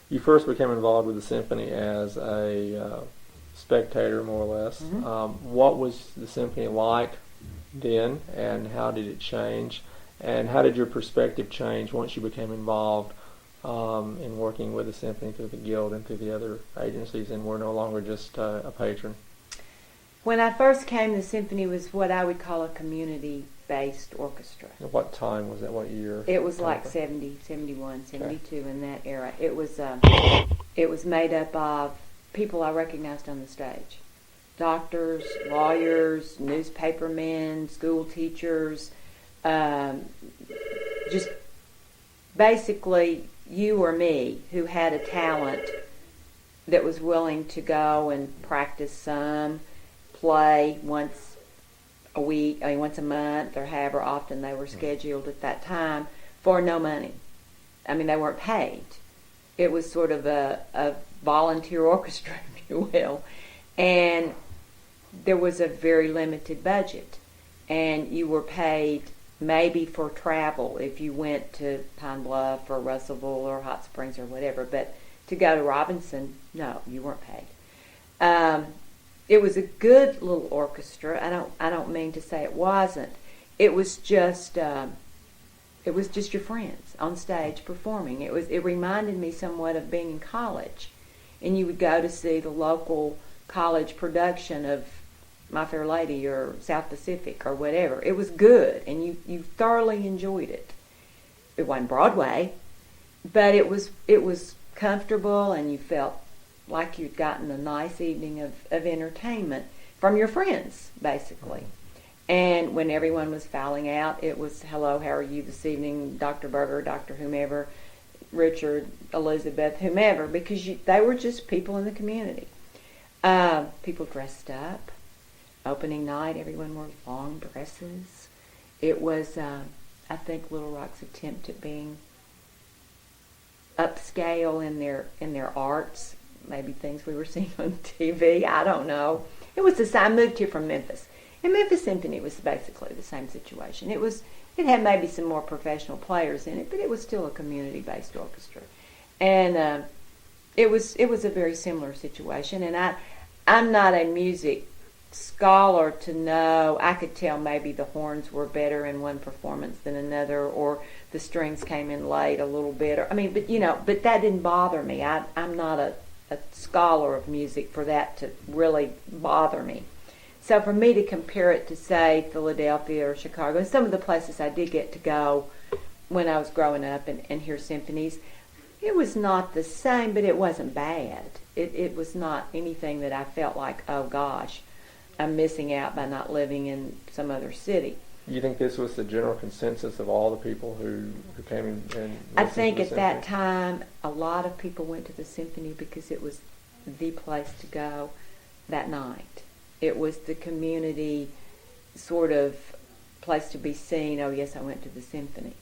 You first became involved with the symphony as a spectator, more or less. What was the symphony like then, and how did it change? And how did your perspective change once you became involved in working with the symphony through the Guild and through the other agencies, and were no longer just a patron? When I first came, the symphony was what I would call a community-based orchestra. At what time was that? What year? It was like 70, 71, 72 in that era. It was made up of people I recognized on the stage. Doctors, lawyers, newspapermen, school teachers, just basically you or me who had a talent that was willing to go and practice some, play once a week, once a month, or however often they were scheduled at that time, for no money. I mean, they weren't paid. It was sort of a volunteer orchestra, if you will. And there was a very limited budget. And you were paid maybe for travel if you went to Pine Bluff or Russellville or Hot Springs or whatever. But to go to Robinson, no, you weren't paid. It was a good little orchestra. I don't mean to say it wasn't. It was just your friends on stage performing. It reminded me somewhat of being in college, and you would go to see the local college production of My Fair Lady or South Pacific or whatever. It was good, and you thoroughly enjoyed it. It wasn't Broadway, but it was comfortable, and you felt like you'd gotten a nice evening of entertainment from your friends, basically. And when everyone was filing out, it was, hello, how are you this evening, Dr. Berger, Dr. whomever, Richard, Elizabeth, whomever, because they were just people in the community. People dressed up. Opening night, everyone wore long dresses. It was, I think, Little Rock's attempt at being upscale in their arts. Maybe things we were seeing on TV. I don't know. It was the same. I moved here from Memphis. And Memphis Symphony was basically the same situation. It had maybe some more professional players in it, but it was still a community-based orchestra. And it was a very similar situation. And I'm not a music scholar to know. I could tell maybe the horns were better in one performance than another, or the strings came in late a little bit. But that didn't bother me. I'm not a scholar of music for that to really bother me. So for me to compare it to, say, Philadelphia or Chicago, and some of the places I did get to go when I was growing up and hear symphonies, it was not the same, but it wasn't bad. It was not anything that I felt like, oh gosh, I'm missing out by not living in some other city. You think this was the general consensus of all the people who came and I think at symphony? that time a lot of people went to the symphony because it was the place to go that night. It was the community sort of place to be seen. Oh yes, I went to the symphony.